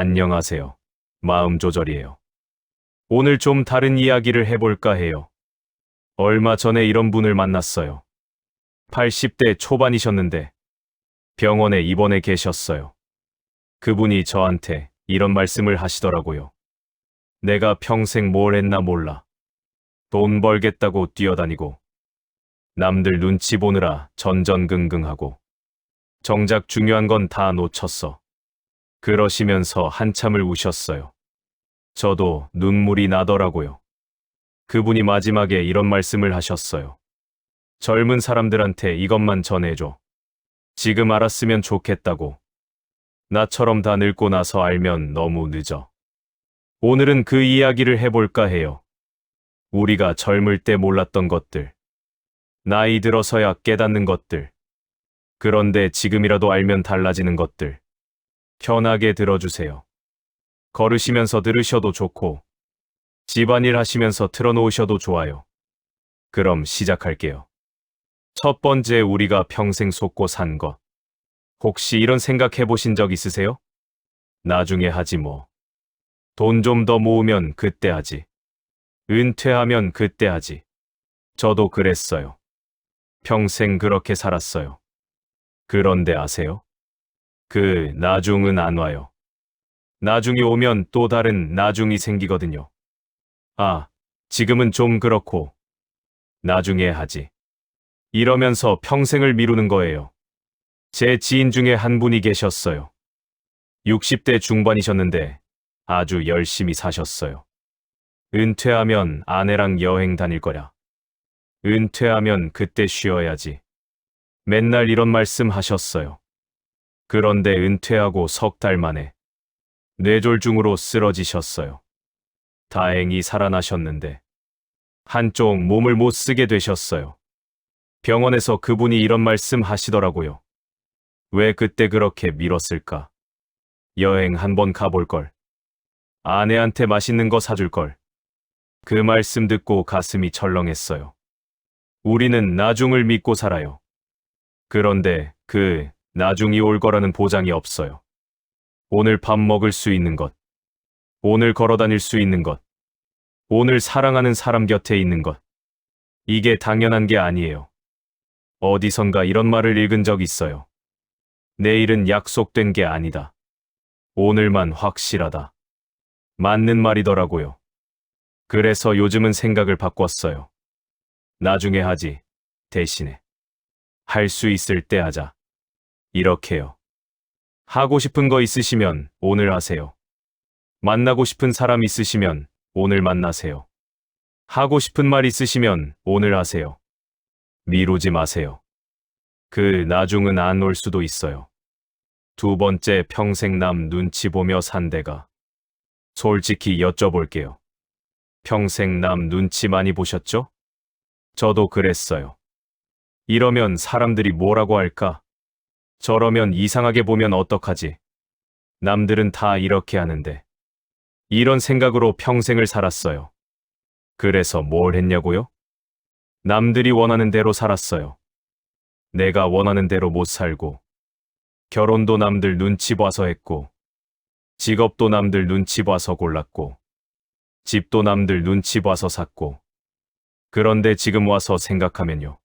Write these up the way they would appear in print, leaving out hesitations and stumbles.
안녕하세요. 마음 조절이에요. 오늘 좀 다른 이야기를 해볼까 해요. 얼마 전에 이런 분을 만났어요. 80대 초반이셨는데 병원에 입원해 계셨어요. 그분이 저한테 이런 말씀을 하시더라고요. 내가 평생 뭘 했나 몰라. 돈 벌겠다고 뛰어다니고 남들 눈치 보느라 전전긍긍하고 정작 중요한 건 다 놓쳤어. 그러시면서 한참을 우셨어요. 저도 눈물이 나더라고요. 그분이 마지막에 이런 말씀을 하셨어요. 젊은 사람들한테 이것만 전해줘. 지금 알았으면 좋겠다고. 나처럼 다 늙고 나서 알면 너무 늦어. 오늘은 그 이야기를 해볼까 해요. 우리가 젊을 때 몰랐던 것들. 나이 들어서야 깨닫는 것들. 그런데 지금이라도 알면 달라지는 것들. 편하게 들어주세요. 걸으시면서 들으셔도 좋고, 집안일 하시면서 틀어놓으셔도 좋아요. 그럼 시작할게요. 첫 번째, 우리가 평생 속고 산 것. 혹시 이런 생각 해보신 적 있으세요? 나중에 하지 뭐. 돈 좀 더 모으면 그때 하지. 은퇴하면 그때 하지. 저도 그랬어요. 평생 그렇게 살았어요. 그런데 아세요? 그 나중은 안 와요. 나중이 오면 또 다른 나중이 생기거든요. 아, 지금은 좀 그렇고, 나중에 하지. 이러면서 평생을 미루는 거예요. 제 지인 중에 한 분이 계셨어요. 60대 중반이셨는데 아주 열심히 사셨어요. 은퇴하면 아내랑 여행 다닐 거야. 은퇴하면 그때 쉬어야지. 맨날 이런 말씀 하셨어요. 그런데 은퇴하고 석 달 만에 뇌졸중으로 쓰러지셨어요. 다행히 살아나셨는데 한쪽 몸을 못 쓰게 되셨어요. 병원에서 그분이 이런 말씀 하시더라고요. 왜 그때 그렇게 미뤘을까? 여행 한번 가볼 걸. 아내한테 맛있는 거 사줄 걸. 그 말씀 듣고 가슴이 철렁했어요. 우리는 나중을 믿고 살아요. 그런데 그 나중이 올 거라는 보장이 없어요. 오늘 밥 먹을 수 있는 것. 오늘 걸어 다닐 수 있는 것. 오늘 사랑하는 사람 곁에 있는 것. 이게 당연한 게 아니에요. 어디선가 이런 말을 읽은 적 있어요. 내일은 약속된 게 아니다. 오늘만 확실하다. 맞는 말이더라고요. 그래서 요즘은 생각을 바꿨어요. 나중에 하지. 대신에. 할 수 있을 때 하자. 이렇게요. 하고 싶은 거 있으시면 오늘 하세요. 만나고 싶은 사람 있으시면 오늘 만나세요. 하고 싶은 말 있으시면 오늘 하세요. 미루지 마세요. 그 나중은 안 올 수도 있어요. 두 번째, 평생 남 눈치 보며 산대가. 솔직히 여쭤볼게요. 평생 남 눈치 많이 보셨죠? 저도 그랬어요. 이러면 사람들이 뭐라고 할까? 저러면 이상하게 보면 어떡하지? 남들은 다 이렇게 하는데. 이런 생각으로 평생을 살았어요. 그래서 뭘 했냐고요? 남들이 원하는 대로 살았어요. 내가 원하는 대로 못 살고, 결혼도 남들 눈치 봐서 했고, 직업도 남들 눈치 봐서 골랐고, 집도 남들 눈치 봐서 샀고, 그런데 지금 와서 생각하면요.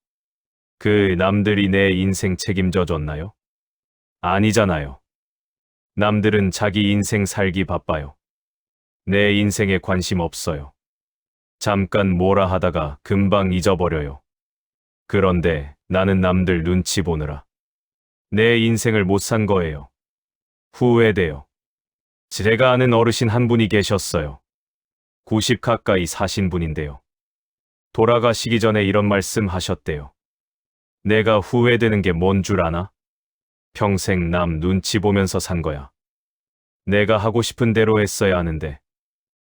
그 남들이 내 인생 책임져 줬나요? 아니잖아요. 남들은 자기 인생 살기 바빠요. 내 인생에 관심 없어요. 잠깐 뭐라 하다가 금방 잊어버려요. 그런데 나는 남들 눈치 보느라 내 인생을 못 산 거예요. 후회돼요. 제가 아는 어르신 한 분이 계셨어요. 90 가까이 사신 분인데요. 돌아가시기 전에 이런 말씀 하셨대요. 내가 후회되는 게 뭔 줄 아나? 평생 남 눈치 보면서 산 거야. 내가 하고 싶은 대로 했어야 하는데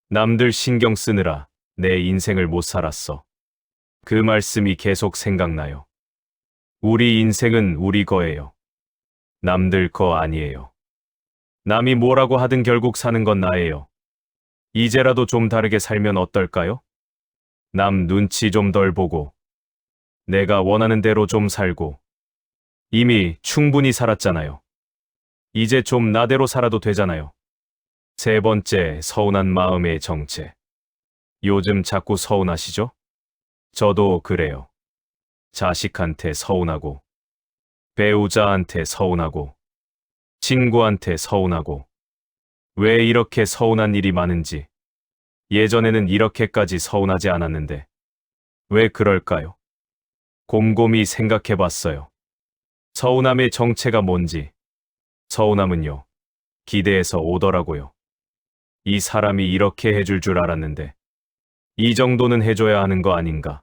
남들 신경 쓰느라 내 인생을 못 살았어. 그 말씀이 계속 생각나요. 우리 인생은 우리 거예요. 남들 거 아니에요. 남이 뭐라고 하든 결국 사는 건 나예요. 이제라도 좀 다르게 살면 어떨까요? 남 눈치 좀 덜 보고, 내가 원하는 대로 좀 살고, 이미 충분히 살았잖아요. 이제 좀 나대로 살아도 되잖아요. 세 번째, 서운한 마음의 정체. 요즘 자꾸 서운하시죠? 저도 그래요. 자식한테 서운하고, 배우자한테 서운하고, 친구한테 서운하고. 왜 이렇게 서운한 일이 많은지. 예전에는 이렇게까지 서운하지 않았는데. 왜 그럴까요? 곰곰이 생각해 봤어요. 서운함의 정체가 뭔지. 서운함은요, 기대에서 오더라고요. 이 사람이 이렇게 해줄 줄 알았는데, 이 정도는 해줘야 하는 거 아닌가.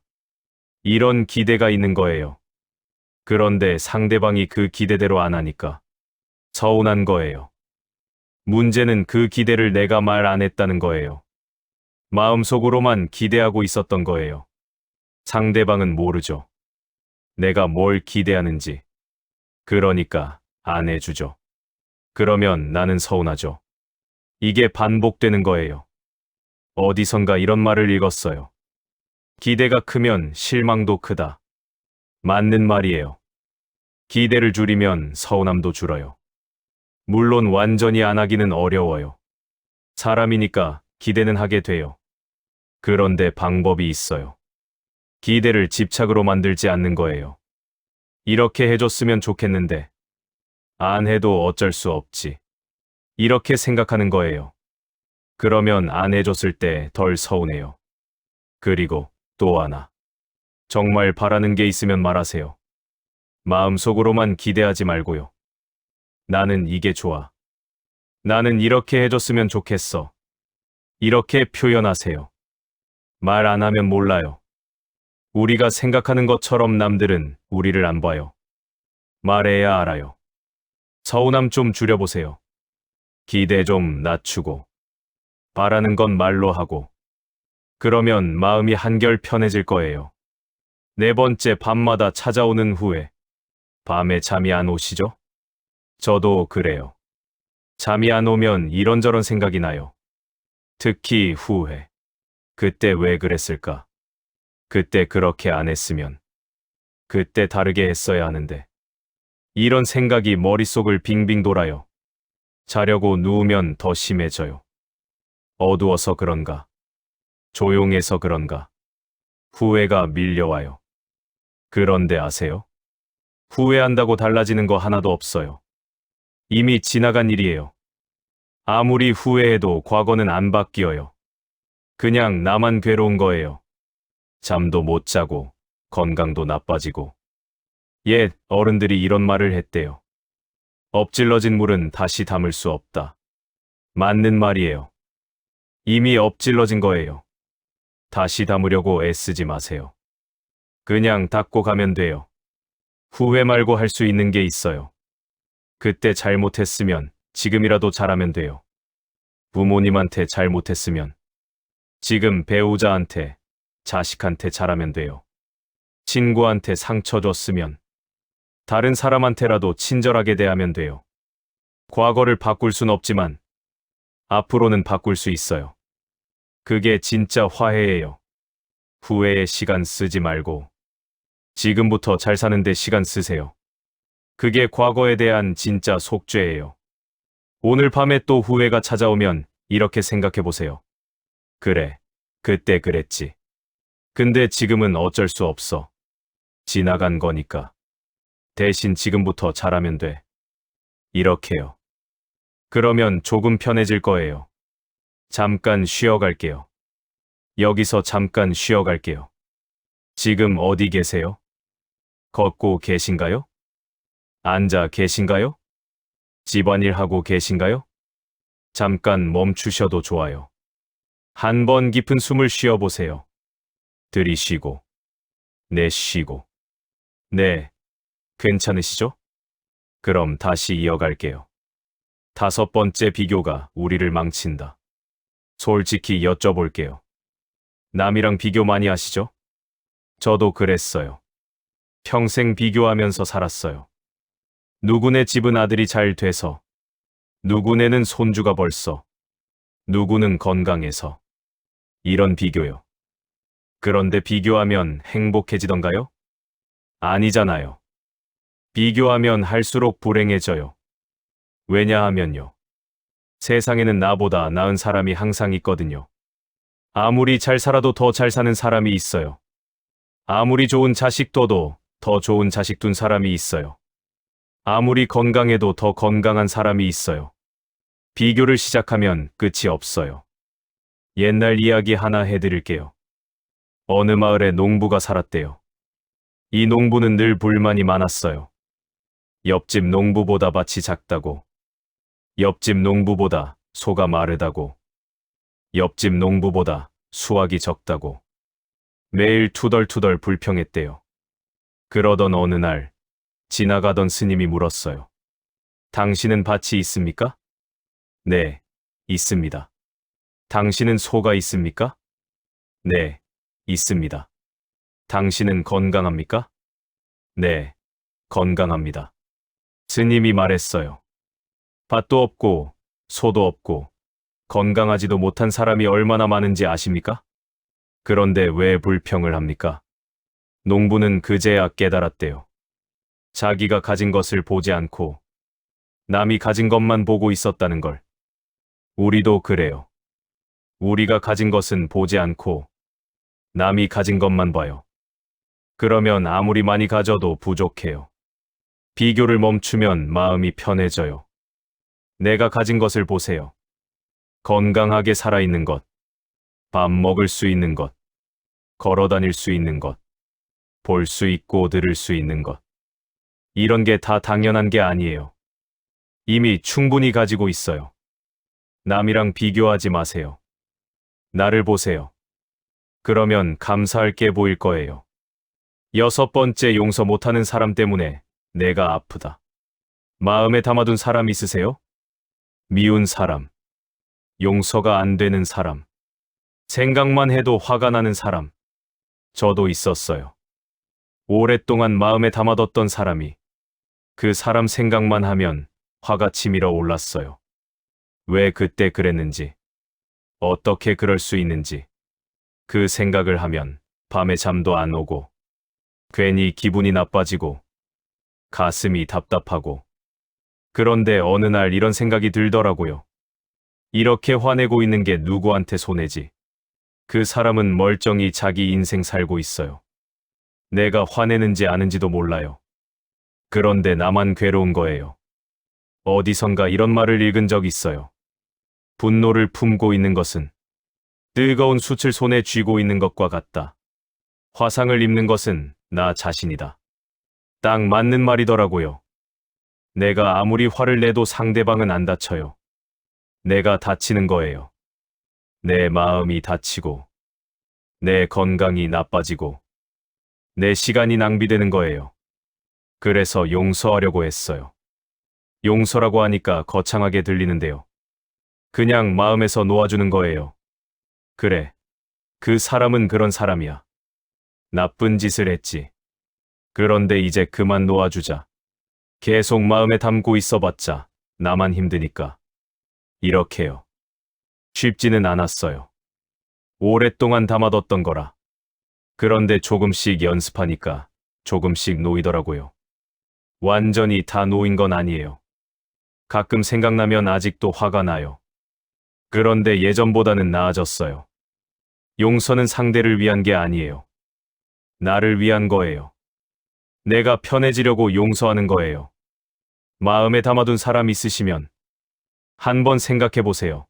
이런 기대가 있는 거예요. 그런데 상대방이 그 기대대로 안 하니까 서운한 거예요. 문제는 그 기대를 내가 말 안 했다는 거예요. 마음속으로만 기대하고 있었던 거예요. 상대방은 모르죠. 내가 뭘 기대하는지. 그러니까 안 해주죠. 그러면 나는 서운하죠. 이게 반복되는 거예요. 어디선가 이런 말을 읽었어요. 기대가 크면 실망도 크다. 맞는 말이에요. 기대를 줄이면 서운함도 줄어요. 물론 완전히 안 하기는 어려워요. 사람이니까 기대는 하게 돼요. 그런데 방법이 있어요. 기대를 집착으로 만들지 않는 거예요. 이렇게 해줬으면 좋겠는데, 안 해도 어쩔 수 없지. 이렇게 생각하는 거예요. 그러면 안 해줬을 때 덜 서운해요. 그리고 또 하나. 정말 바라는 게 있으면 말하세요. 마음속으로만 기대하지 말고요. 나는 이게 좋아. 나는 이렇게 해줬으면 좋겠어. 이렇게 표현하세요. 말 안 하면 몰라요. 우리가 생각하는 것처럼 남들은 우리를 안 봐요. 말해야 알아요. 서운함 좀 줄여보세요. 기대 좀 낮추고. 바라는 건 말로 하고. 그러면 마음이 한결 편해질 거예요. 네 번째, 밤마다 찾아오는 후회. 밤에 잠이 안 오시죠? 저도 그래요. 잠이 안 오면 이런저런 생각이 나요. 특히 후회. 그때 왜 그랬을까? 그때 그렇게 안 했으면. 그때 다르게 했어야 하는데. 이런 생각이 머릿속을 빙빙 돌아요. 자려고 누우면 더 심해져요. 어두워서 그런가? 조용해서 그런가? 후회가 밀려와요. 그런데 아세요? 후회한다고 달라지는 거 하나도 없어요. 이미 지나간 일이에요. 아무리 후회해도 과거는 안 바뀌어요. 그냥 나만 괴로운 거예요. 잠도 못 자고, 건강도 나빠지고. 옛 어른들이 이런 말을 했대요. 엎질러진 물은 다시 담을 수 없다. 맞는 말이에요. 이미 엎질러진 거예요. 다시 담으려고 애쓰지 마세요. 그냥 닦고 가면 돼요. 후회 말고 할 수 있는 게 있어요. 그때 잘못했으면 지금이라도 잘하면 돼요. 부모님한테 잘못했으면 지금 배우자한테, 자식한테 잘하면 돼요. 친구한테 상처 줬으면 다른 사람한테라도 친절하게 대하면 돼요. 과거를 바꿀 순 없지만 앞으로는 바꿀 수 있어요. 그게 진짜 화해예요. 후회에 시간 쓰지 말고 지금부터 잘 사는데 시간 쓰세요. 그게 과거에 대한 진짜 속죄예요. 오늘 밤에 또 후회가 찾아오면 이렇게 생각해 보세요. 그래, 그때 그랬지. 근데 지금은 어쩔 수 없어. 지나간 거니까. 대신 지금부터 잘하면 돼. 이렇게요. 그러면 조금 편해질 거예요. 잠깐 쉬어갈게요. 여기서 잠깐 쉬어갈게요. 지금 어디 계세요? 걷고 계신가요? 앉아 계신가요? 집안일 하고 계신가요? 잠깐 멈추셔도 좋아요. 한 번 깊은 숨을 쉬어보세요. 들이쉬고, 내쉬고. 네, 괜찮으시죠? 그럼 다시 이어갈게요. 다섯 번째, 비교가 우리를 망친다. 솔직히 여쭤볼게요. 남이랑 비교 많이 하시죠? 저도 그랬어요. 평생 비교하면서 살았어요. 누구네 집은 아들이 잘 돼서, 누구네는 손주가 벌써, 누구는 건강해서. 이런 비교요. 그런데 비교하면 행복해지던가요? 아니잖아요. 비교하면 할수록 불행해져요. 왜냐하면요. 세상에는 나보다 나은 사람이 항상 있거든요. 아무리 잘 살아도 더 잘 사는 사람이 있어요. 아무리 좋은 자식 둬도 더 좋은 자식 둔 사람이 있어요. 아무리 건강해도 더 건강한 사람이 있어요. 비교를 시작하면 끝이 없어요. 옛날 이야기 하나 해드릴게요. 어느 마을에 농부가 살았대요. 이 농부는 늘 불만이 많았어요. 옆집 농부보다 밭이 작다고, 옆집 농부보다 소가 마르다고, 옆집 농부보다 수확이 적다고, 매일 투덜투덜 불평했대요. 그러던 어느 날 지나가던 스님이 물었어요. 당신은 밭이 있습니까? 네, 있습니다. 당신은 소가 있습니까? 네, 있습니다. 당신은 건강합니까? 네, 건강합니다. 스님이 말했어요. 밭도 없고 소도 없고 건강하지도 못한 사람이 얼마나 많은지 아십니까? 그런데 왜 불평을 합니까? 농부는 그제야 깨달았대요. 자기가 가진 것을 보지 않고 남이 가진 것만 보고 있었다는 걸. 우리도 그래요. 우리가 가진 것은 보지 않고 남이 가진 것만 봐요. 그러면 아무리 많이 가져도 부족해요. 비교를 멈추면 마음이 편해져요. 내가 가진 것을 보세요. 건강하게 살아있는 것, 밥 먹을 수 있는 것, 걸어 다닐 수 있는 것, 볼 수 있고 들을 수 있는 것. 이런 게 다 당연한 게 아니에요. 이미 충분히 가지고 있어요. 남이랑 비교하지 마세요. 나를 보세요. 그러면 감사할 게 보일 거예요. 6번째, 용서 못하는 사람 때문에 내가 아프다. 마음에 담아둔 사람 있으세요? 미운 사람, 용서가 안 되는 사람, 생각만 해도 화가 나는 사람. 저도 있었어요. 오랫동안 마음에 담아뒀던 사람이 그 사람 생각만 하면 화가 치밀어 올랐어요. 왜 그때 그랬는지, 어떻게 그럴 수 있는지, 그 생각을 하면 밤에 잠도 안 오고, 괜히 기분이 나빠지고, 가슴이 답답하고. 그런데 어느 날 이런 생각이 들더라고요. 이렇게 화내고 있는 게 누구한테 손해지. 그 사람은 멀쩡히 자기 인생 살고 있어요. 내가 화내는지 아는지도 몰라요. 그런데 나만 괴로운 거예요. 어디선가 이런 말을 읽은 적 있어요. 분노를 품고 있는 것은 뜨거운 숯을 손에 쥐고 있는 것과 같다. 화상을 입는 것은 나 자신이다. 딱 맞는 말이더라고요. 내가 아무리 화를 내도 상대방은 안 다쳐요. 내가 다치는 거예요. 내 마음이 다치고, 내 건강이 나빠지고, 내 시간이 낭비되는 거예요. 그래서 용서하려고 했어요. 용서라고 하니까 거창하게 들리는데요. 그냥 마음에서 놓아주는 거예요. 그래, 그 사람은 그런 사람이야. 나쁜 짓을 했지. 그런데 이제 그만 놓아주자. 계속 마음에 담고 있어봤자 나만 힘드니까. 이렇게요. 쉽지는 않았어요. 오랫동안 담아뒀던 거라. 그런데 조금씩 연습하니까 조금씩 놓이더라고요. 완전히 다 놓인 건 아니에요. 가끔 생각나면 아직도 화가 나요. 그런데 예전보다는 나아졌어요. 용서는 상대를 위한 게 아니에요. 나를 위한 거예요. 내가 편해지려고 용서하는 거예요. 마음에 담아둔 사람 있으시면 한번 생각해 보세요.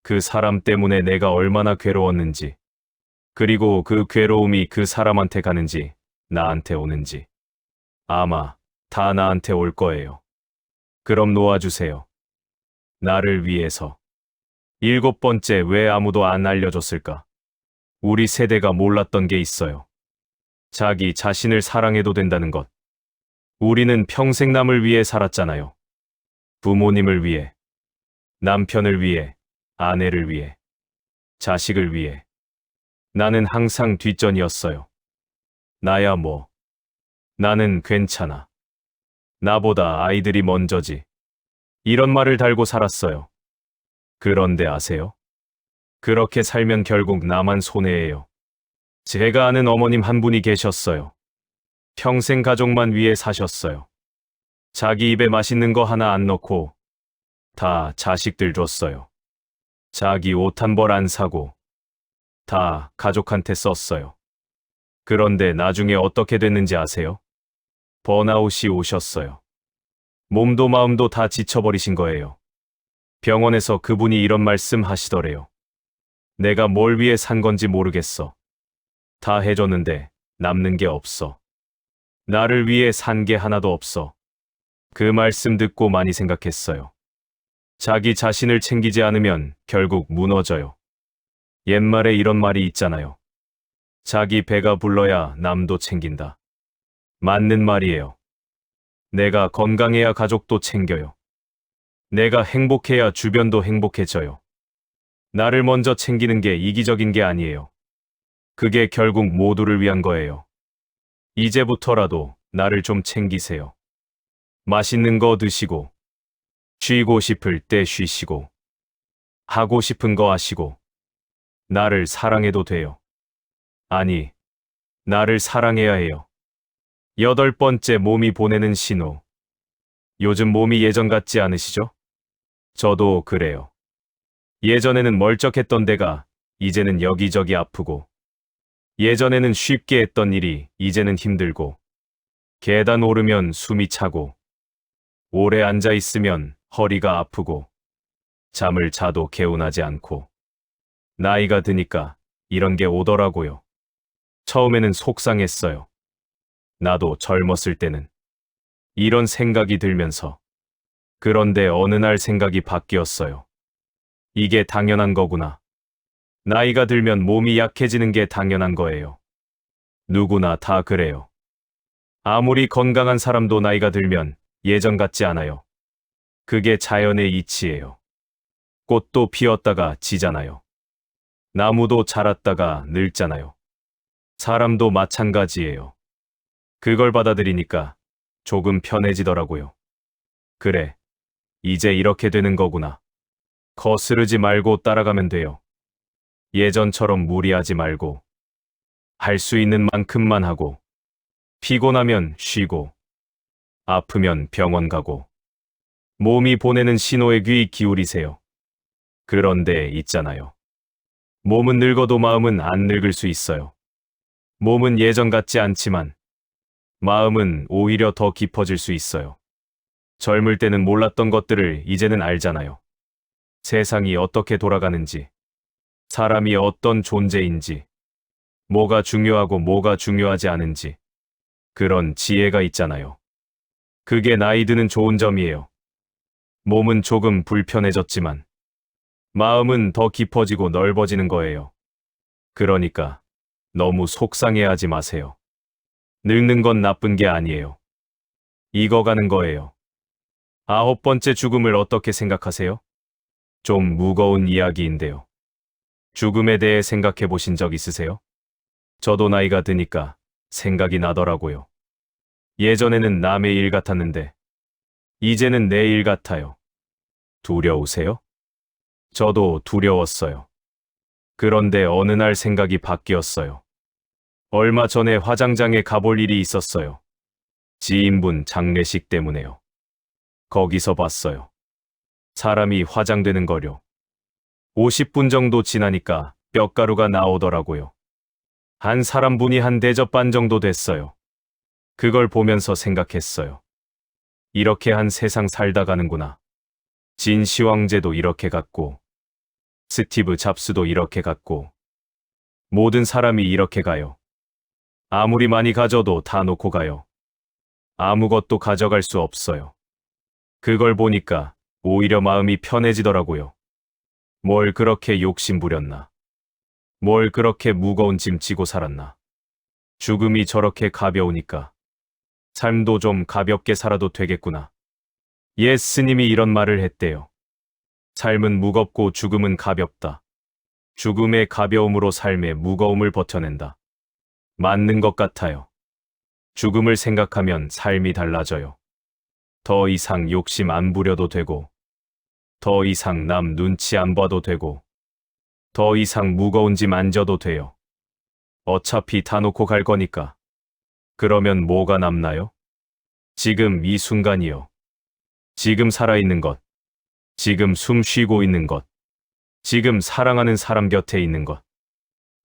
그 사람 때문에 내가 얼마나 괴로웠는지, 그리고 그 괴로움이 그 사람한테 가는지, 나한테 오는지. 아마 다 나한테 올 거예요. 그럼 놓아주세요. 나를 위해서. 7번째, 왜 아무도 안 알려줬을까? 우리 세대가 몰랐던 게 있어요. 자기 자신을 사랑해도 된다는 것. 우리는 평생 남을 위해 살았잖아요. 부모님을 위해, 남편을 위해, 아내를 위해, 자식을 위해. 나는 항상 뒷전이었어요. 나야 뭐. 나는 괜찮아. 나보다 아이들이 먼저지. 이런 말을 달고 살았어요. 그런데 아세요? 그렇게 살면 결국 나만 손해예요. 제가 아는 어머님 한 분이 계셨어요. 평생 가족만 위해 사셨어요. 자기 입에 맛있는 거 하나 안 넣고 다 자식들 줬어요. 자기 옷 한 벌 안 사고 다 가족한테 썼어요. 그런데 나중에 어떻게 됐는지 아세요? 번아웃이 오셨어요. 몸도 마음도 다 지쳐버리신 거예요. 병원에서 그분이 이런 말씀 하시더래요. 내가 뭘 위해 산 건지 모르겠어. 다 해줬는데 남는 게 없어. 나를 위해 산 게 하나도 없어. 그 말씀 듣고 많이 생각했어요. 자기 자신을 챙기지 않으면 결국 무너져요. 옛말에 이런 말이 있잖아요. 자기 배가 불러야 남도 챙긴다. 맞는 말이에요. 내가 건강해야 가족도 챙겨요. 내가 행복해야 주변도 행복해져요. 나를 먼저 챙기는 게 이기적인 게 아니에요. 그게 결국 모두를 위한 거예요. 이제부터라도 나를 좀 챙기세요. 맛있는 거 드시고, 쉬고 싶을 때 쉬시고, 하고 싶은 거 하시고, 나를 사랑해도 돼요. 아니, 나를 사랑해야 해요. 8번째, 몸이 보내는 신호. 요즘 몸이 예전 같지 않으시죠? 저도 그래요. 예전에는 멀쩡했던 데가 이제는 여기저기 아프고, 예전에는 쉽게 했던 일이 이제는 힘들고, 계단 오르면 숨이 차고, 오래 앉아 있으면 허리가 아프고, 잠을 자도 개운하지 않고, 나이가 드니까 이런 게 오더라고요. 처음에는 속상했어요. 나도 젊었을 때는 이런 생각이 들면서. 그런데 어느 날 생각이 바뀌었어요. 이게 당연한 거구나. 나이가 들면 몸이 약해지는 게 당연한 거예요. 누구나 다 그래요. 아무리 건강한 사람도 나이가 들면 예전 같지 않아요. 그게 자연의 이치예요. 꽃도 피었다가 지잖아요. 나무도 자랐다가 늙잖아요. 사람도 마찬가지예요. 그걸 받아들이니까 조금 편해지더라고요. 그래, 이제 이렇게 되는 거구나. 거스르지 말고 따라가면 돼요. 예전처럼 무리하지 말고, 할 수 있는 만큼만 하고, 피곤하면 쉬고, 아프면 병원 가고, 몸이 보내는 신호에 귀 기울이세요. 그런데 있잖아요. 몸은 늙어도 마음은 안 늙을 수 있어요. 몸은 예전 같지 않지만, 마음은 오히려 더 깊어질 수 있어요. 젊을 때는 몰랐던 것들을 이제는 알잖아요. 세상이 어떻게 돌아가는지, 사람이 어떤 존재인지, 뭐가 중요하고 뭐가 중요하지 않은지, 그런 지혜가 있잖아요. 그게 나이 드는 좋은 점이에요. 몸은 조금 불편해졌지만, 마음은 더 깊어지고 넓어지는 거예요. 그러니까, 너무 속상해하지 마세요. 늙는 건 나쁜 게 아니에요. 익어가는 거예요. 9번째, 죽음을 어떻게 생각하세요? 좀 무거운 이야기인데요. 죽음에 대해 생각해 보신 적 있으세요? 저도 나이가 드니까 생각이 나더라고요. 예전에는 남의 일 같았는데, 이제는 내 일 같아요. 두려우세요? 저도 두려웠어요. 그런데 어느 날 생각이 바뀌었어요. 얼마 전에 화장장에 가볼 일이 있었어요. 지인분 장례식 때문에요. 거기서 봤어요. 사람이 화장되는 거요. 50분 정도 지나니까 뼈가루가 나오더라고요. 한 사람분이 한 대접반 정도 됐어요. 그걸 보면서 생각했어요. 이렇게 한 세상 살다 가는구나. 진시 황제도 이렇게 갔고, 스티브 잡스도 이렇게 갔고, 모든 사람이 이렇게 가요. 아무리 많이 가져도 다 놓고 가요. 아무것도 가져갈 수 없어요. 그걸 보니까 오히려 마음이 편해지더라고요. 뭘 그렇게 욕심 부렸나. 뭘 그렇게 무거운 짐 지고 살았나. 죽음이 저렇게 가벼우니까 삶도 좀 가볍게 살아도 되겠구나. 예수님이 이런 말을 했대요. 삶은 무겁고 죽음은 가볍다. 죽음의 가벼움으로 삶의 무거움을 버텨낸다. 맞는 것 같아요. 죽음을 생각하면 삶이 달라져요. 더 이상 욕심 안 부려도 되고, 더 이상 남 눈치 안 봐도 되고, 더 이상 무거운 짐 안 져도 돼요. 어차피 다 놓고 갈 거니까. 그러면 뭐가 남나요? 지금 이 순간이요. 지금 살아있는 것. 지금 숨 쉬고 있는 것. 지금 사랑하는 사람 곁에 있는 것.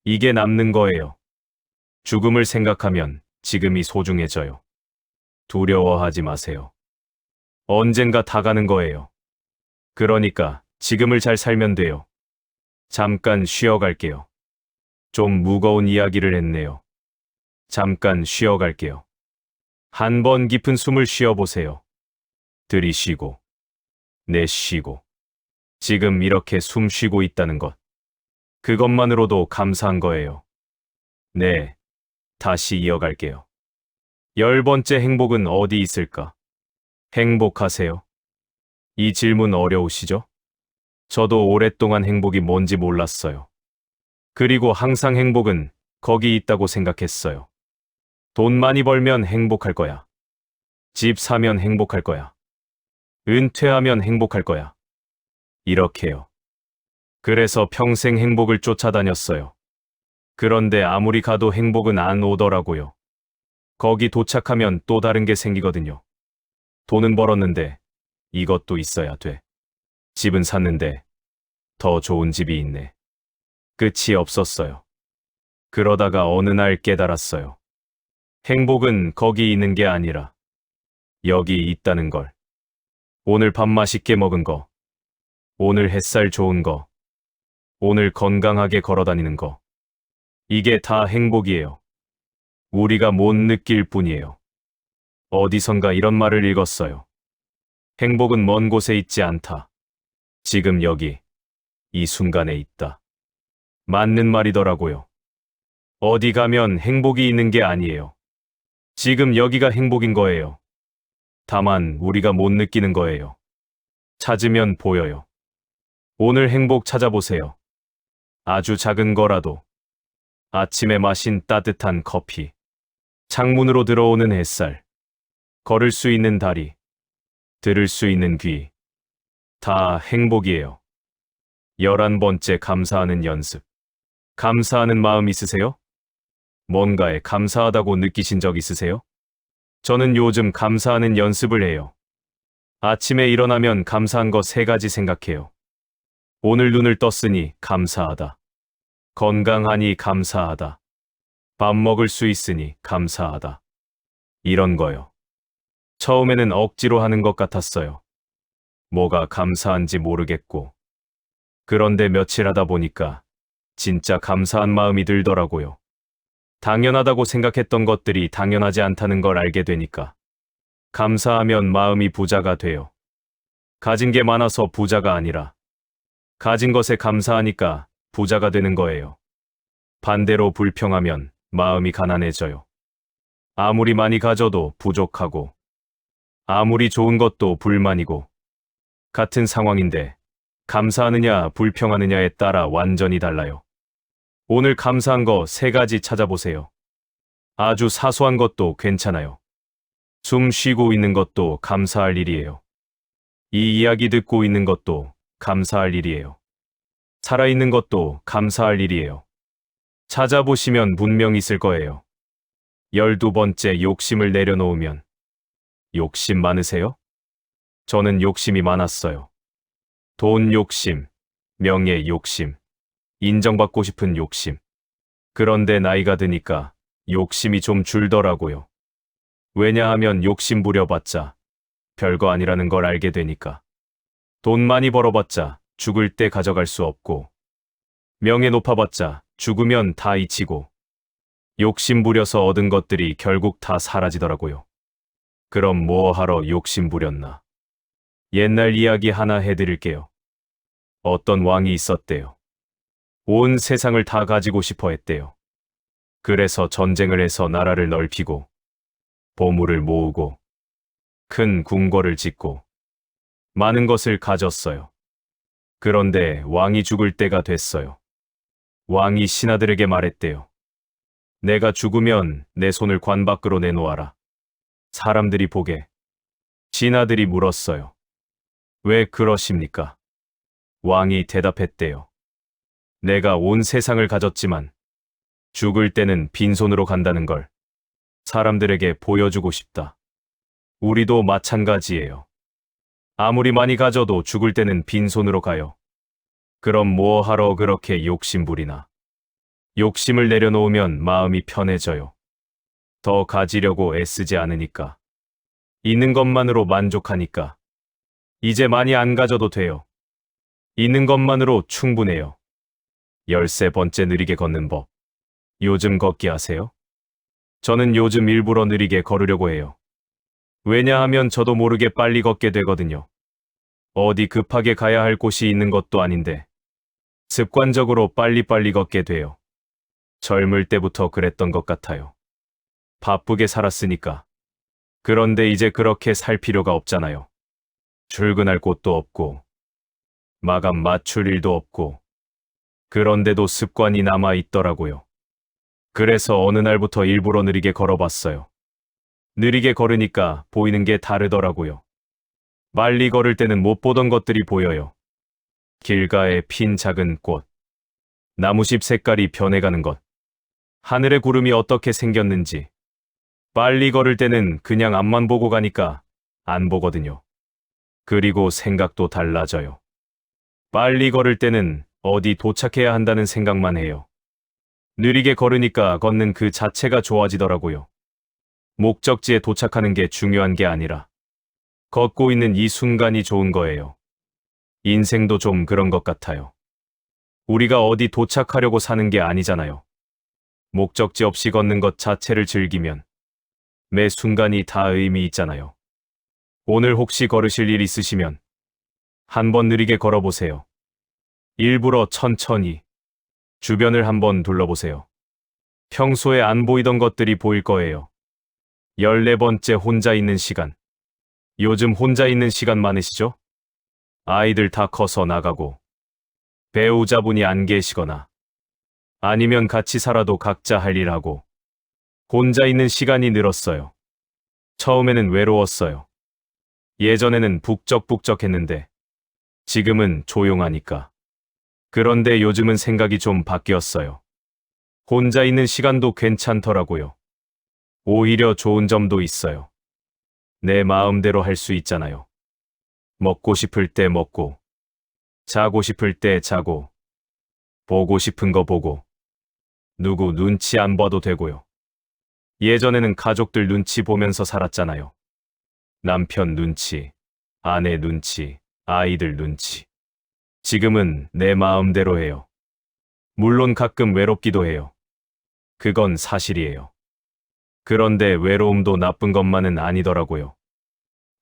이게 남는 거예요. 죽음을 생각하면 지금이 소중해져요. 두려워하지 마세요. 언젠가 다 가는 거예요. 그러니까 지금을 잘 살면 돼요. 잠깐 쉬어갈게요. 좀 무거운 이야기를 했네요. 잠깐 쉬어갈게요. 한 번 깊은 숨을 쉬어보세요. 들이쉬고, 내쉬고. 지금 이렇게 숨 쉬고 있다는 것. 그것만으로도 감사한 거예요. 네, 다시 이어갈게요. 10번째 행복은 어디 있을까? 행복하세요? 이 질문 어려우시죠? 저도 오랫동안 행복이 뭔지 몰랐어요. 그리고 항상 행복은 거기 있다고 생각했어요. 돈 많이 벌면 행복할 거야. 집 사면 행복할 거야. 은퇴하면 행복할 거야. 이렇게요. 그래서 평생 행복을 쫓아다녔어요. 그런데 아무리 가도 행복은 안 오더라고요. 거기 도착하면 또 다른 게 생기거든요. 돈은 벌었는데 이것도 있어야 돼. 집은 샀는데 더 좋은 집이 있네. 끝이 없었어요. 그러다가 어느 날 깨달았어요. 행복은 거기 있는 게 아니라 여기 있다는 걸. 오늘 밥 맛있게 먹은 거, 오늘 햇살 좋은 거, 오늘 건강하게 걸어다니는 거. 이게 다 행복이에요. 우리가 못 느낄 뿐이에요. 어디선가 이런 말을 읽었어요. 행복은 먼 곳에 있지 않다. 지금 여기, 이 순간에 있다. 맞는 말이더라고요. 어디 가면 행복이 있는 게 아니에요. 지금 여기가 행복인 거예요. 다만 우리가 못 느끼는 거예요. 찾으면 보여요. 오늘 행복 찾아보세요. 아주 작은 거라도. 아침에 마신 따뜻한 커피. 창문으로 들어오는 햇살. 걸을 수 있는 다리. 들을 수 있는 귀. 다 행복이에요. 11번째 감사하는 연습. 감사하는 마음 있으세요? 뭔가에 감사하다고 느끼신 적 있으세요? 저는 요즘 감사하는 연습을 해요. 아침에 일어나면 감사한 거 3가지 생각해요. 오늘 눈을 떴으니 감사하다. 건강하니 감사하다. 밥 먹을 수 있으니 감사하다. 이런 거요. 처음에는 억지로 하는 것 같았어요. 뭐가 감사한지 모르겠고. 그런데 며칠 하다 보니까 진짜 감사한 마음이 들더라고요. 당연하다고 생각했던 것들이 당연하지 않다는 걸 알게 되니까. 감사하면 마음이 부자가 돼요. 가진 게 많아서 부자가 아니라 가진 것에 감사하니까 부자가 되는 거예요. 반대로 불평하면 마음이 가난해져요. 아무리 많이 가져도 부족하고 아무리 좋은 것도 불만이고 같은 상황인데 감사하느냐 불평하느냐에 따라 완전히 달라요. 오늘 감사한 거 3가지 찾아보세요. 아주 사소한 것도 괜찮아요. 숨 쉬고 있는 것도 감사할 일이에요. 이 이야기 듣고 있는 것도 감사할 일이에요. 살아있는 것도 감사할 일이에요. 찾아보시면 분명 있을 거예요. 12번째 욕심을 내려놓으면. 욕심 많으세요? 저는 욕심이 많았어요. 돈 욕심, 명예 욕심, 인정받고 싶은 욕심. 그런데 나이가 드니까 욕심이 좀 줄더라고요. 왜냐하면 욕심 부려봤자 별거 아니라는 걸 알게 되니까. 돈 많이 벌어봤자 죽을 때 가져갈 수 없고, 명예 높아봤자 죽으면 다 잊히고, 욕심 부려서 얻은 것들이 결국 다 사라지더라고요. 그럼 뭐하러 욕심 부렸나? 옛날 이야기 하나 해드릴게요. 어떤 왕이 있었대요. 온 세상을 다 가지고 싶어 했대요. 그래서 전쟁을 해서 나라를 넓히고, 보물을 모으고, 큰 궁궐을 짓고, 많은 것을 가졌어요. 그런데 왕이 죽을 때가 됐어요. 왕이 신하들에게 말했대요. 내가 죽으면 내 손을 관 밖으로 내놓아라. 사람들이 보게. 신하들이 물었어요. 왜 그러십니까? 왕이 대답했대요. 내가 온 세상을 가졌지만 죽을 때는 빈손으로 간다는 걸 사람들에게 보여주고 싶다. 우리도 마찬가지예요. 아무리 많이 가져도 죽을 때는 빈손으로 가요. 그럼 뭐 하러 그렇게 욕심부리나. 욕심을 내려놓으면 마음이 편해져요. 더 가지려고 애쓰지 않으니까. 있는 것만으로 만족하니까. 이제 많이 안 가져도 돼요. 있는 것만으로 충분해요. 13번째 느리게 걷는 법. 요즘 걷기 하세요? 저는 요즘 일부러 느리게 걸으려고 해요. 왜냐하면 저도 모르게 빨리 걷게 되거든요. 어디 급하게 가야 할 곳이 있는 것도 아닌데 습관적으로 빨리빨리 걷게 돼요. 젊을 때부터 그랬던 것 같아요. 바쁘게 살았으니까. 그런데 이제 그렇게 살 필요가 없잖아요. 출근할 곳도 없고 마감 맞출 일도 없고 그런데도 습관이 남아 있더라고요. 그래서 어느 날부터 일부러 느리게 걸어봤어요. 느리게 걸으니까 보이는 게 다르더라고요. 빨리 걸을 때는 못 보던 것들이 보여요. 길가에 핀 작은 꽃, 나무잎 색깔이 변해가는 것, 하늘의 구름이 어떻게 생겼는지. 빨리 걸을 때는 그냥 앞만 보고 가니까 안 보거든요. 그리고 생각도 달라져요. 빨리 걸을 때는 어디 도착해야 한다는 생각만 해요. 느리게 걸으니까 걷는 그 자체가 좋아지더라고요. 목적지에 도착하는 게 중요한 게 아니라 걷고 있는 이 순간이 좋은 거예요. 인생도 좀 그런 것 같아요. 우리가 어디 도착하려고 사는 게 아니잖아요. 목적지 없이 걷는 것 자체를 즐기면 매 순간이 다 의미 있잖아요. 오늘 혹시 걸으실 일 있으시면 한번 느리게 걸어보세요. 일부러 천천히 주변을 한번 둘러보세요. 평소에 안 보이던 것들이 보일 거예요. 14번째 혼자 있는 시간. 요즘 혼자 있는 시간 많으시죠? 아이들 다 커서 나가고 배우자분이 안 계시거나 아니면 같이 살아도 각자 할 일 하고 혼자 있는 시간이 늘었어요. 처음에는 외로웠어요. 예전에는 북적북적했는데 지금은 조용하니까. 그런데 요즘은 생각이 좀 바뀌었어요. 혼자 있는 시간도 괜찮더라고요. 오히려 좋은 점도 있어요. 내 마음대로 할 수 있잖아요. 먹고 싶을 때 먹고, 자고 싶을 때 자고, 보고 싶은 거 보고, 누구 눈치 안 봐도 되고요. 예전에는 가족들 눈치 보면서 살았잖아요. 남편 눈치, 아내 눈치, 아이들 눈치. 지금은 내 마음대로 해요. 물론 가끔 외롭기도 해요. 그건 사실이에요. 그런데 외로움도 나쁜 것만은 아니더라고요.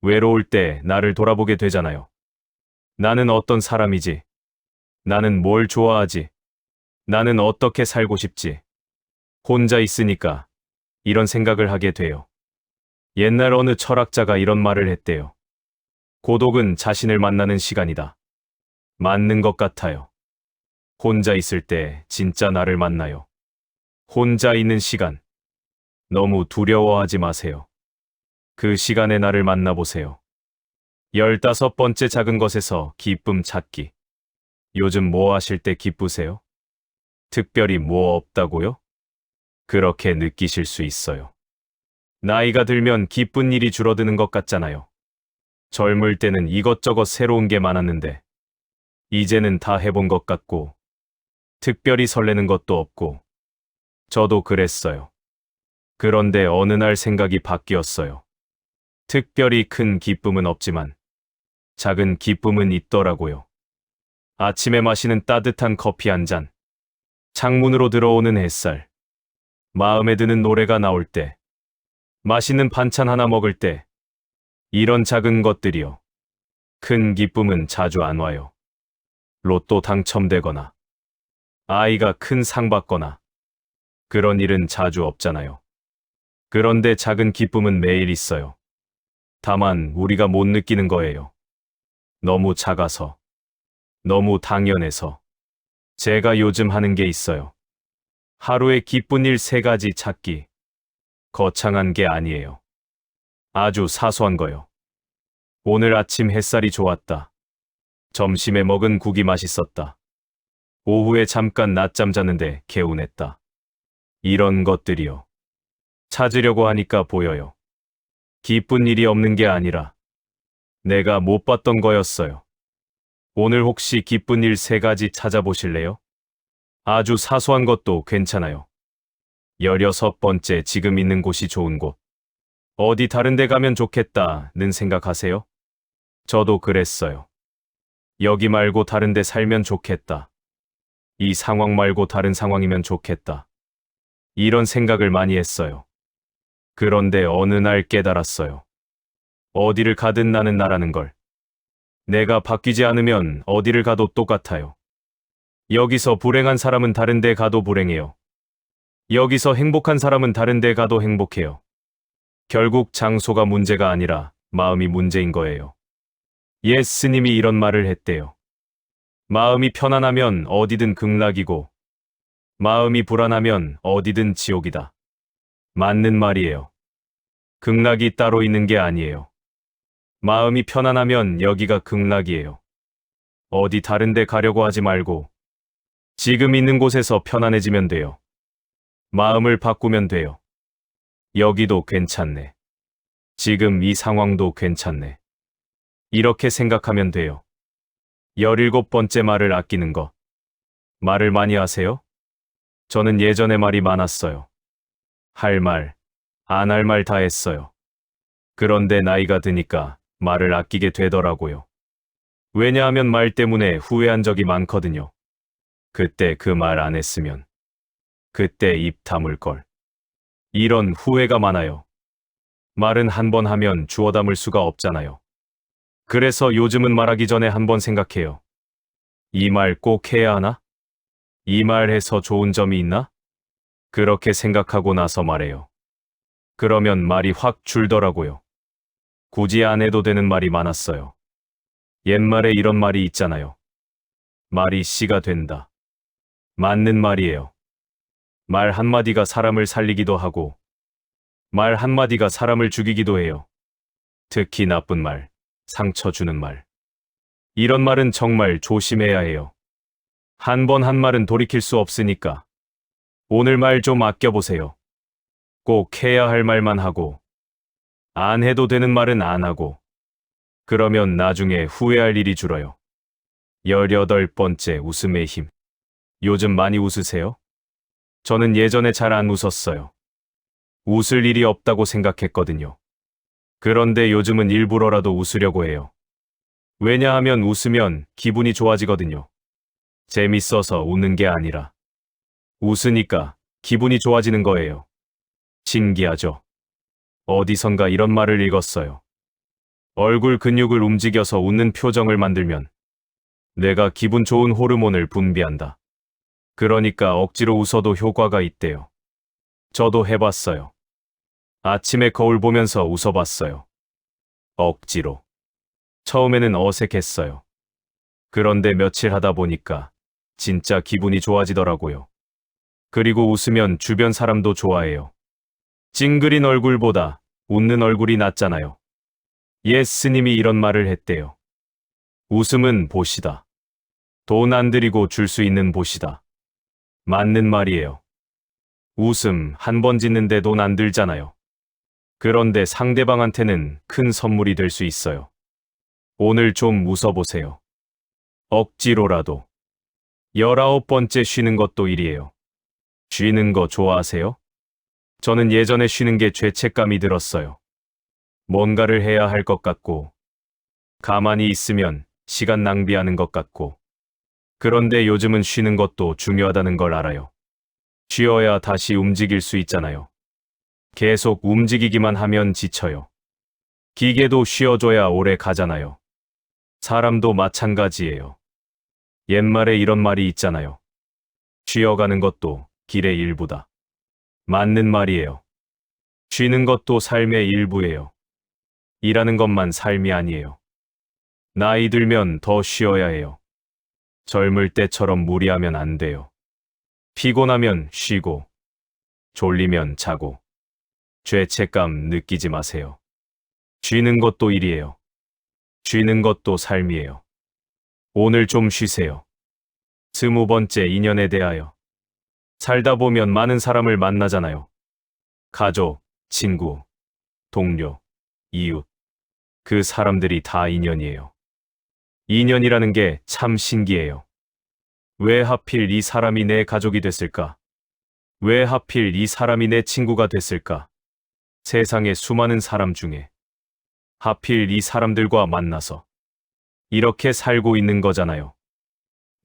외로울 때 나를 돌아보게 되잖아요. 나는 어떤 사람이지? 나는 뭘 좋아하지? 나는 어떻게 살고 싶지? 혼자 있으니까 이런 생각을 하게 돼요. 옛날 어느 철학자가 이런 말을 했대요. 고독은 자신을 만나는 시간이다. 맞는 것 같아요. 혼자 있을 때 진짜 나를 만나요. 혼자 있는 시간. 너무 두려워하지 마세요. 그 시간에 나를 만나보세요. 15번째 작은 것에서 기쁨 찾기. 요즘 뭐 하실 때 기쁘세요? 특별히 뭐 없다고요? 그렇게 느끼실 수 있어요. 나이가 들면 기쁜 일이 줄어드는 것 같잖아요. 젊을 때는 이것저것 새로운 게 많았는데 이제는 다 해본 것 같고 특별히 설레는 것도 없고 저도 그랬어요. 그런데 어느 날 생각이 바뀌었어요. 특별히 큰 기쁨은 없지만 작은 기쁨은 있더라고요. 아침에 마시는 따뜻한 커피 한 잔, 창문으로 들어오는 햇살, 마음에 드는 노래가 나올 때, 맛있는 반찬 하나 먹을 때, 이런 작은 것들이요. 큰 기쁨은 자주 안 와요. 로또 당첨되거나, 아이가 큰 상 받거나, 그런 일은 자주 없잖아요. 그런데 작은 기쁨은 매일 있어요. 다만 우리가 못 느끼는 거예요. 너무 작아서, 너무 당연해서. 제가 요즘 하는 게 있어요. 하루에 기쁜 일 3가지 찾기. 거창한 게 아니에요. 아주 사소한 거요. 오늘 아침 햇살이 좋았다. 점심에 먹은 국이 맛있었다. 오후에 잠깐 낮잠 자는데 개운했다. 이런 것들이요. 찾으려고 하니까 보여요. 기쁜 일이 없는 게 아니라 내가 못 봤던 거였어요. 오늘 혹시 기쁜 일 3가지 찾아보실래요? 아주 사소한 것도 괜찮아요. 16번째, 지금 있는 곳이 좋은 곳. 어디 다른 데 가면 좋겠다는 생각하세요? 저도 그랬어요. 여기 말고 다른 데 살면 좋겠다. 이 상황 말고 다른 상황이면 좋겠다. 이런 생각을 많이 했어요. 그런데 어느 날 깨달았어요. 어디를 가든 나는 나라는 걸. 내가 바뀌지 않으면 어디를 가도 똑같아요. 여기서 불행한 사람은 다른 데 가도 불행해요. 여기서 행복한 사람은 다른 데 가도 행복해요. 결국 장소가 문제가 아니라 마음이 문제인 거예요. 예수님이 이런 말을 했대요. 마음이 편안하면 어디든 극락이고, 마음이 불안하면 어디든 지옥이다. 맞는 말이에요. 극락이 따로 있는 게 아니에요. 마음이 편안하면 여기가 극락이에요. 어디 다른 데 가려고 하지 말고, 지금 있는 곳에서 편안해지면 돼요. 마음을 바꾸면 돼요. 여기도 괜찮네. 지금 이 상황도 괜찮네. 이렇게 생각하면 돼요. 17번째, 말을 아끼는 것. 말을 많이 하세요? 저는 예전에 말이 많았어요. 할 말, 안 할 말 다 했어요. 그런데 나이가 드니까 말을 아끼게 되더라고요. 왜냐하면 말 때문에 후회한 적이 많거든요. 그때 그 말 안 했으면. 그때 입 다물 걸. 이런 후회가 많아요. 말은 한 번 하면 주워 담을 수가 없잖아요. 그래서 요즘은 말하기 전에 한번 생각해요. 이 말 꼭 해야 하나? 이 말 해서 좋은 점이 있나? 그렇게 생각하고 나서 말해요. 그러면 말이 확 줄더라고요. 굳이 안 해도 되는 말이 많았어요. 옛말에 이런 말이 있잖아요. 말이 씨가 된다. 맞는 말이에요. 말 한마디가 사람을 살리기도 하고, 말 한마디가 사람을 죽이기도 해요. 특히 나쁜 말, 상처 주는 말. 이런 말은 정말 조심해야 해요. 한 번 한 말은 돌이킬 수 없으니까. 오늘 말 좀 아껴보세요. 꼭 해야 할 말만 하고, 안 해도 되는 말은 안 하고, 그러면 나중에 후회할 일이 줄어요. 18번째, 웃음의 힘. 요즘 많이 웃으세요? 저는 예전에 잘 안 웃었어요. 웃을 일이 없다고 생각했거든요. 그런데 요즘은 일부러라도 웃으려고 해요. 왜냐하면 웃으면 기분이 좋아지거든요. 재밌어서 웃는 게 아니라. 웃으니까 기분이 좋아지는 거예요. 신기하죠? 어디선가 이런 말을 읽었어요. 얼굴 근육을 움직여서 웃는 표정을 만들면 뇌가 기분 좋은 호르몬을 분비한다. 그러니까 억지로 웃어도 효과가 있대요. 저도 해봤어요. 아침에 거울 보면서 웃어봤어요. 억지로. 처음에는 어색했어요. 그런데 며칠 하다 보니까 진짜 기분이 좋아지더라고요. 그리고 웃으면 주변 사람도 좋아해요. 찡그린 얼굴보다 웃는 얼굴이 낫잖아요. 예스님이 이런 말을 했대요. 웃음은 보시다. 돈 안 들이고 줄 수 있는 보시다. 맞는 말이에요. 웃음 한 번 짓는데 돈 안 들잖아요. 그런데 상대방한테는 큰 선물이 될 수 있어요. 오늘 좀 웃어보세요. 억지로라도. 19번째, 쉬는 것도 일이에요. 쉬는 거 좋아하세요? 저는 예전에 쉬는 게 죄책감이 들었어요. 뭔가를 해야 할 것 같고, 가만히 있으면 시간 낭비하는 것 같고, 그런데 요즘은 쉬는 것도 중요하다는 걸 알아요. 쉬어야 다시 움직일 수 있잖아요. 계속 움직이기만 하면 지쳐요. 기계도 쉬어줘야 오래 가잖아요. 사람도 마찬가지예요. 옛말에 이런 말이 있잖아요. 쉬어가는 것도 길의 일부다. 맞는 말이에요. 쉬는 것도 삶의 일부예요. 일하는 것만 삶이 아니에요. 나이 들면 더 쉬어야 해요. 젊을 때처럼 무리하면 안 돼요. 피곤하면 쉬고, 졸리면 자고, 죄책감 느끼지 마세요. 쉬는 것도 일이에요. 쉬는 것도 삶이에요. 오늘 좀 쉬세요. 20번째, 인연에 대하여. 살다 보면 많은 사람을 만나잖아요. 가족, 친구, 동료, 이웃. 그 사람들이 다 인연이에요. 인연이라는 게 참 신기해요. 왜 하필 이 사람이 내 가족이 됐을까? 왜 하필 이 사람이 내 친구가 됐을까? 세상의 수많은 사람 중에 하필 이 사람들과 만나서 이렇게 살고 있는 거잖아요.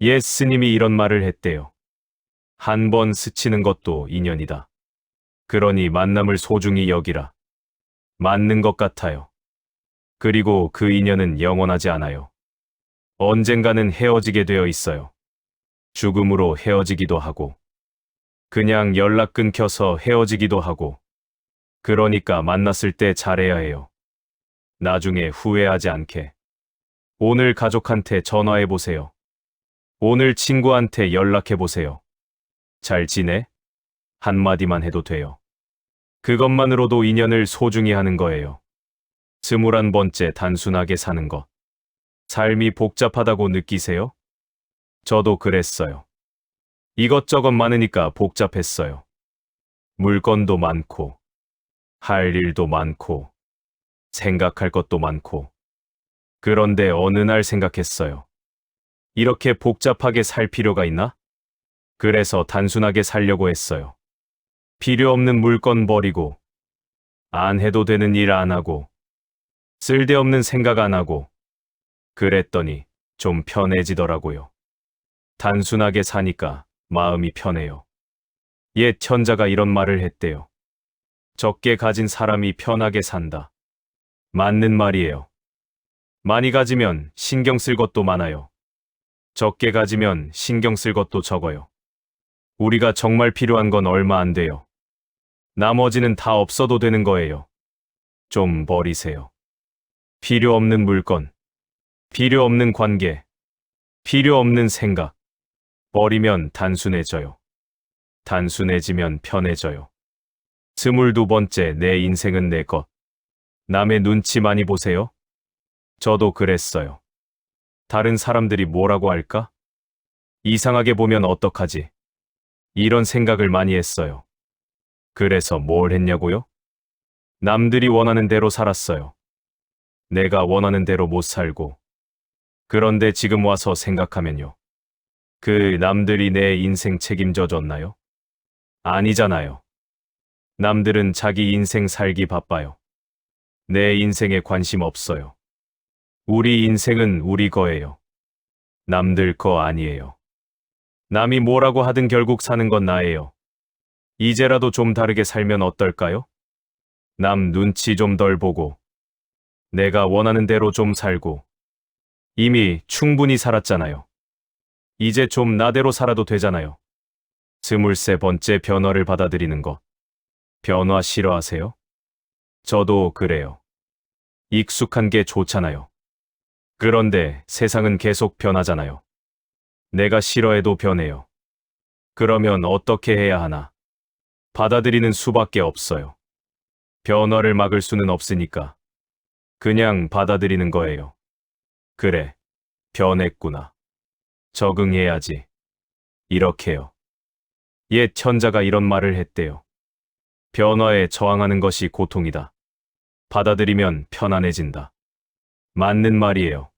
예수님이 이런 말을 했대요. 한 번 스치는 것도 인연이다. 그러니 만남을 소중히 여기라. 맞는 것 같아요. 그리고 그 인연은 영원하지 않아요. 언젠가는 헤어지게 되어 있어요. 죽음으로 헤어지기도 하고, 그냥 연락 끊겨서 헤어지기도 하고, 그러니까 만났을 때 잘해야 해요. 나중에 후회하지 않게. 오늘 가족한테 전화해 보세요. 오늘 친구한테 연락해 보세요. 잘 지내? 한마디만 해도 돼요. 그것만으로도 인연을 소중히 하는 거예요. 21번째 단순하게 사는 것. 삶이 복잡하다고 느끼세요? 저도 그랬어요. 이것저것 많으니까 복잡했어요. 물건도 많고, 할 일도 많고, 생각할 것도 많고. 그런데 어느 날 생각했어요. 이렇게 복잡하게 살 필요가 있나? 그래서 단순하게 살려고 했어요. 필요 없는 물건 버리고, 안 해도 되는 일 안 하고, 쓸데없는 생각 안 하고, 그랬더니 좀 편해지더라고요. 단순하게 사니까 마음이 편해요. 옛 천자가 이런 말을 했대요. 적게 가진 사람이 편하게 산다. 맞는 말이에요. 많이 가지면 신경 쓸 것도 많아요. 적게 가지면 신경 쓸 것도 적어요. 우리가 정말 필요한 건 얼마 안 돼요. 나머지는 다 없어도 되는 거예요. 좀 버리세요. 필요 없는 물건, 필요 없는 관계, 필요 없는 생각. 버리면 단순해져요. 단순해지면 편해져요. 22번째 내 인생은 내 것. 남의 눈치 많이 보세요? 저도 그랬어요. 다른 사람들이 뭐라고 할까? 이상하게 보면 어떡하지? 이런 생각을 많이 했어요. 그래서 뭘 했냐고요? 남들이 원하는 대로 살았어요. 내가 원하는 대로 못 살고. 그런데 지금 와서 생각하면요. 그 남들이 내 인생 책임져 줬나요? 아니잖아요. 남들은 자기 인생 살기 바빠요. 내 인생에 관심 없어요. 우리 인생은 우리 거예요. 남들 거 아니에요. 남이 뭐라고 하든 결국 사는 건 나예요. 이제라도 좀 다르게 살면 어떨까요? 남 눈치 좀 덜 보고, 내가 원하는 대로 좀 살고, 이미 충분히 살았잖아요. 이제 좀 나대로 살아도 되잖아요. 23번째 변화를 받아들이는 것. 변화 싫어하세요? 저도 그래요. 익숙한 게 좋잖아요. 그런데 세상은 계속 변하잖아요. 내가 싫어해도 변해요. 그러면 어떻게 해야 하나? 받아들이는 수밖에 없어요. 변화를 막을 수는 없으니까. 그냥 받아들이는 거예요. 그래, 변했구나. 적응해야지. 이렇게요. 옛 천자가 이런 말을 했대요. 변화에 저항하는 것이 고통이다. 받아들이면 편안해진다. 맞는 말이에요.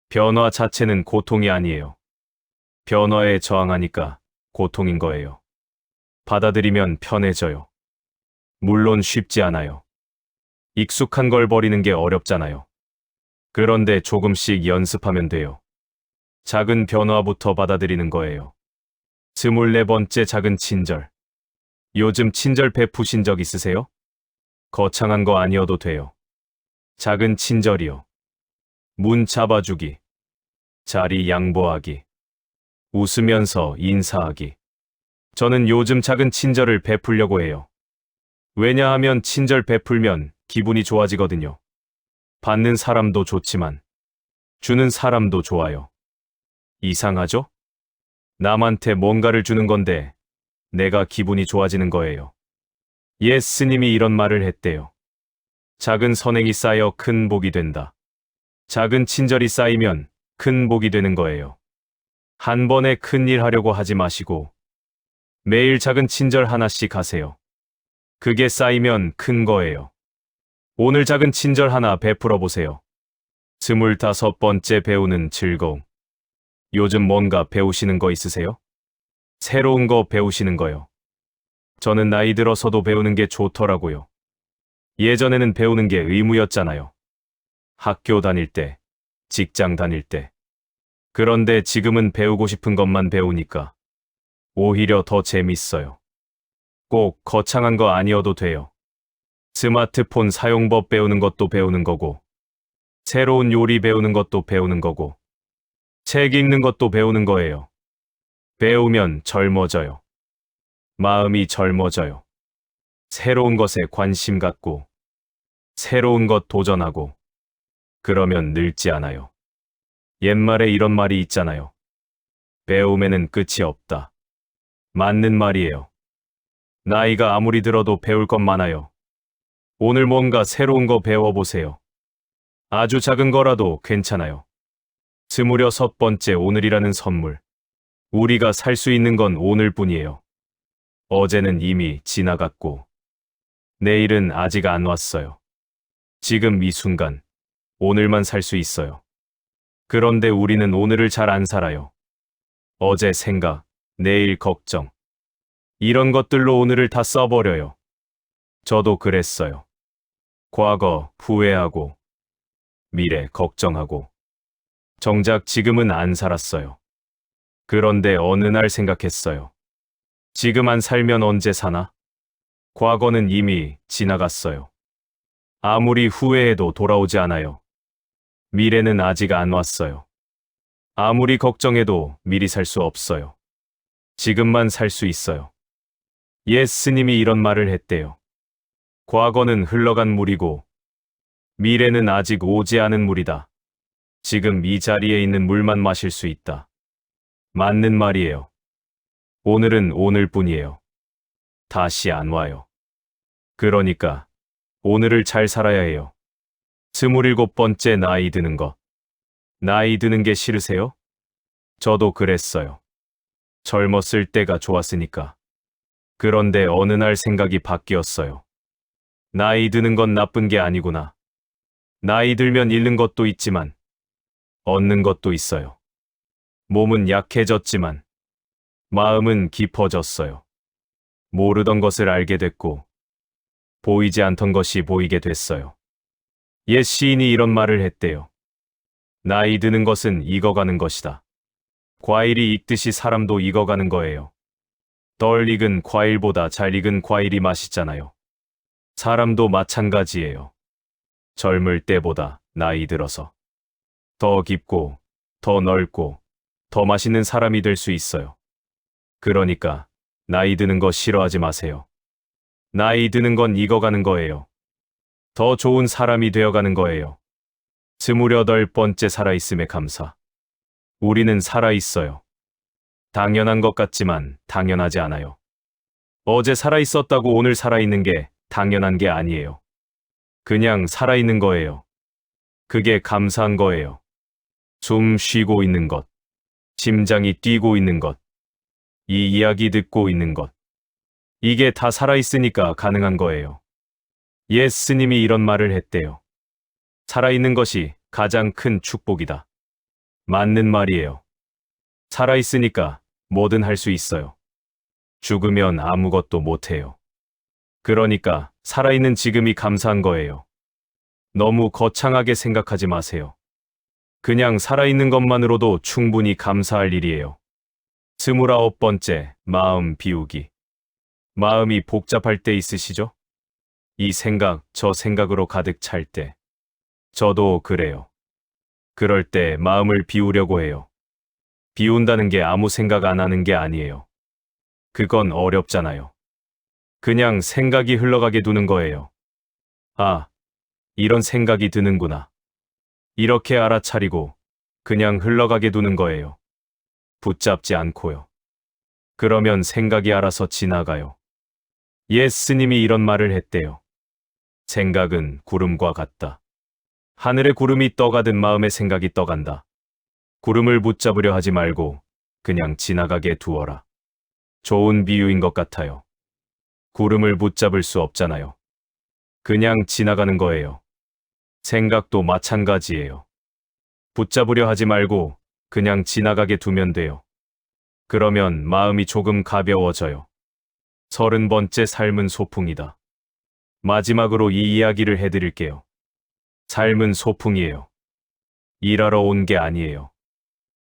변화 자체는 고통이 아니에요. 변화에 저항하니까 고통인 거예요. 받아들이면 편해져요. 물론 쉽지 않아요. 익숙한 걸 버리는 게 어렵잖아요. 그런데 조금씩 연습하면 돼요. 작은 변화부터 받아들이는 거예요. 24번째 작은 친절. 요즘 친절 베푸신 적 있으세요? 거창한 거 아니어도 돼요. 작은 친절이요. 문 잡아주기. 자리 양보하기. 웃으면서 인사하기. 저는 요즘 작은 친절을 베풀려고 해요. 왜냐하면 친절 베풀면 기분이 좋아지거든요. 받는 사람도 좋지만 주는 사람도 좋아요. 이상하죠? 남한테 뭔가를 주는 건데 내가 기분이 좋아지는 거예요. 예수님이 이런 말을 했대요. 작은 선행이 쌓여 큰 복이 된다. 작은 친절이 쌓이면 큰 복이 되는 거예요. 한 번에 큰 일 하려고 하지 마시고 매일 작은 친절 하나씩 하세요. 그게 쌓이면 큰 거예요. 오늘 작은 친절 하나 베풀어 보세요. 25번째 배우는 즐거움. 요즘 뭔가 배우시는 거 있으세요? 새로운 거 배우시는 거요. 저는 나이 들어서도 배우는 게 좋더라고요. 예전에는 배우는 게 의무였잖아요. 학교 다닐 때, 직장 다닐 때. 그런데 지금은 배우고 싶은 것만 배우니까 오히려 더 재밌어요. 꼭 거창한 거 아니어도 돼요. 스마트폰 사용법 배우는 것도 배우는 거고, 새로운 요리 배우는 것도 배우는 거고, 책 읽는 것도 배우는 거예요. 배우면 젊어져요. 마음이 젊어져요. 새로운 것에 관심 갖고, 새로운 것 도전하고, 그러면 늙지 않아요. 옛말에 이런 말이 있잖아요. 배움에는 끝이 없다. 맞는 말이에요. 나이가 아무리 들어도 배울 것 많아요. 오늘 뭔가 새로운 거 배워보세요. 아주 작은 거라도 괜찮아요. 26번째 오늘이라는 선물. 우리가 살 수 있는 건 오늘뿐이에요. 어제는 이미 지나갔고, 내일은 아직 안 왔어요. 지금 이 순간, 오늘만 살 수 있어요. 그런데 우리는 오늘을 잘 안 살아요. 어제 생각, 내일 걱정. 이런 것들로 오늘을 다 써버려요. 저도 그랬어요. 과거 후회하고, 미래 걱정하고. 정작 지금은 안 살았어요. 그런데 어느 날 생각했어요. 지금 안 살면 언제 사나? 과거는 이미 지나갔어요. 아무리 후회해도 돌아오지 않아요. 미래는 아직 안 왔어요. 아무리 걱정해도 미리 살 수 없어요. 지금만 살 수 있어요. 예수님이 이런 말을 했대요. 과거는 흘러간 물이고, 미래는 아직 오지 않은 물이다. 지금 이 자리에 있는 물만 마실 수 있다. 맞는 말이에요. 오늘은 오늘뿐이에요. 다시 안 와요. 그러니까 오늘을 잘 살아야 해요. 27번째 나이 드는 것. 나이 드는 게 싫으세요? 저도 그랬어요. 젊었을 때가 좋았으니까. 그런데 어느 날 생각이 바뀌었어요. 나이 드는 건 나쁜 게 아니구나. 나이 들면 잃는 것도 있지만 얻는 것도 있어요. 몸은 약해졌지만 마음은 깊어졌어요. 모르던 것을 알게 됐고 보이지 않던 것이 보이게 됐어요. 옛 시인이 이런 말을 했대요. 나이 드는 것은 익어가는 것이다. 과일이 익듯이 사람도 익어가는 거예요. 덜 익은 과일보다 잘 익은 과일이 맛있잖아요. 사람도 마찬가지예요. 젊을 때보다 나이 들어서 더 깊고, 더 넓고, 더 맛있는 사람이 될 수 있어요. 그러니까 나이 드는 거 싫어하지 마세요. 나이 드는 건 익어가는 거예요. 더 좋은 사람이 되어가는 거예요. 28번째 살아있음에 감사. 우리는 살아있어요. 당연한 것 같지만 당연하지 않아요. 어제 살아있었다고 오늘 살아있는 게 당연한 게 아니에요. 그냥 살아있는 거예요. 그게 감사한 거예요. 숨 쉬고 있는 것, 심장이 뛰고 있는 것, 이 이야기 듣고 있는 것. 이게 다 살아있으니까 가능한 거예요. 예수님이 이런 말을 했대요. 살아있는 것이 가장 큰 축복이다. 맞는 말이에요. 살아있으니까 뭐든 할 수 있어요. 죽으면 아무것도 못해요. 그러니까 살아있는 지금이 감사한 거예요. 너무 거창하게 생각하지 마세요. 그냥 살아있는 것만으로도 충분히 감사할 일이에요. 29번째, 마음 비우기. 마음이 복잡할 때 있으시죠? 이 생각, 저 생각으로 가득 찰 때. 저도 그래요. 그럴 때 마음을 비우려고 해요. 비운다는 게 아무 생각 안 하는 게 아니에요. 그건 어렵잖아요. 그냥 생각이 흘러가게 두는 거예요. 아, 이런 생각이 드는구나. 이렇게 알아차리고 그냥 흘러가게 두는 거예요. 붙잡지 않고요. 그러면 생각이 알아서 지나가요. 예수님이 이런 말을 했대요. 생각은 구름과 같다. 하늘에 구름이 떠가듯 마음의 생각이 떠간다. 구름을 붙잡으려 하지 말고 그냥 지나가게 두어라. 좋은 비유인 것 같아요. 구름을 붙잡을 수 없잖아요. 그냥 지나가는 거예요. 생각도 마찬가지예요. 붙잡으려 하지 말고 그냥 지나가게 두면 돼요. 그러면 마음이 조금 가벼워져요. 30번째 삶은 소풍이다. 마지막으로 이 이야기를 해드릴게요. 삶은 소풍이에요. 일하러 온 게 아니에요.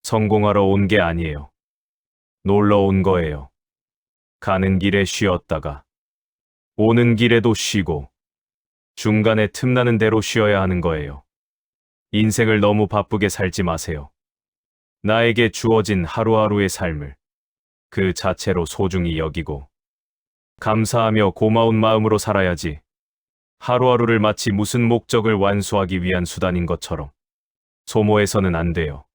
성공하러 온 게 아니에요. 놀러 온 거예요. 가는 길에 쉬었다가, 오는 길에도 쉬고, 중간에 틈나는 대로 쉬어야 하는 거예요. 인생을 너무 바쁘게 살지 마세요. 나에게 주어진 하루하루의 삶을 그 자체로 소중히 여기고, 감사하며 고마운 마음으로 살아야지. 하루하루를 마치 무슨 목적을 완수하기 위한 수단인 것처럼 소모해서는 안 돼요.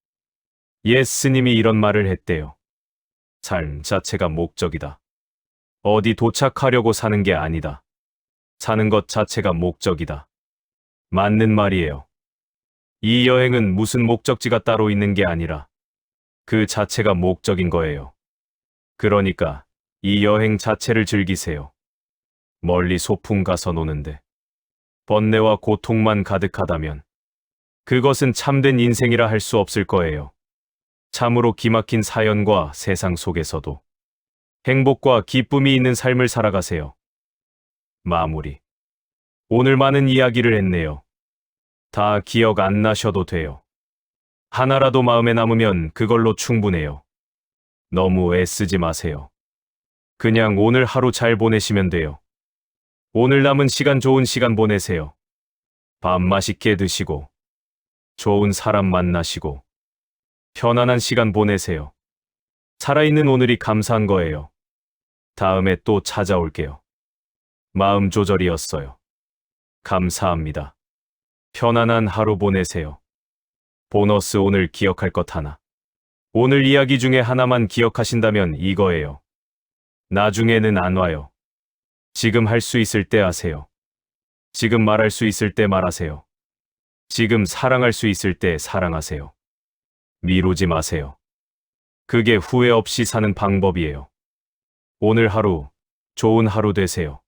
예수님이 이런 말을 했대요. 삶 자체가 목적이다. 어디 도착하려고 사는 게 아니다. 사는 것 자체가 목적이다. 맞는 말이에요. 이 여행은 무슨 목적지가 따로 있는 게 아니라 그 자체가 목적인 거예요. 그러니까 이 여행 자체를 즐기세요. 멀리 소풍 가서 노는데 번뇌와 고통만 가득하다면 그것은 참된 인생이라 할 수 없을 거예요. 참으로 기막힌 사연과 세상 속에서도 행복과 기쁨이 있는 삶을 살아가세요. 마무리. 오늘 많은 이야기를 했네요. 다 기억 안 나셔도 돼요. 하나라도 마음에 남으면 그걸로 충분해요. 너무 애쓰지 마세요. 그냥 오늘 하루 잘 보내시면 돼요. 오늘 남은 시간 좋은 시간 보내세요. 밥 맛있게 드시고, 좋은 사람 만나시고, 편안한 시간 보내세요. 살아있는 오늘이 감사한 거예요. 다음에 또 찾아올게요. 마음 조절이었어요. 감사합니다. 편안한 하루 보내세요. 보너스 오늘 기억할 것 하나. 오늘 이야기 중에 하나만 기억하신다면 이거예요. 나중에는 안 와요. 지금 할 수 있을 때 하세요. 지금 말할 수 있을 때 말하세요. 지금 사랑할 수 있을 때 사랑하세요. 미루지 마세요. 그게 후회 없이 사는 방법이에요. 오늘 하루, 좋은 하루 되세요.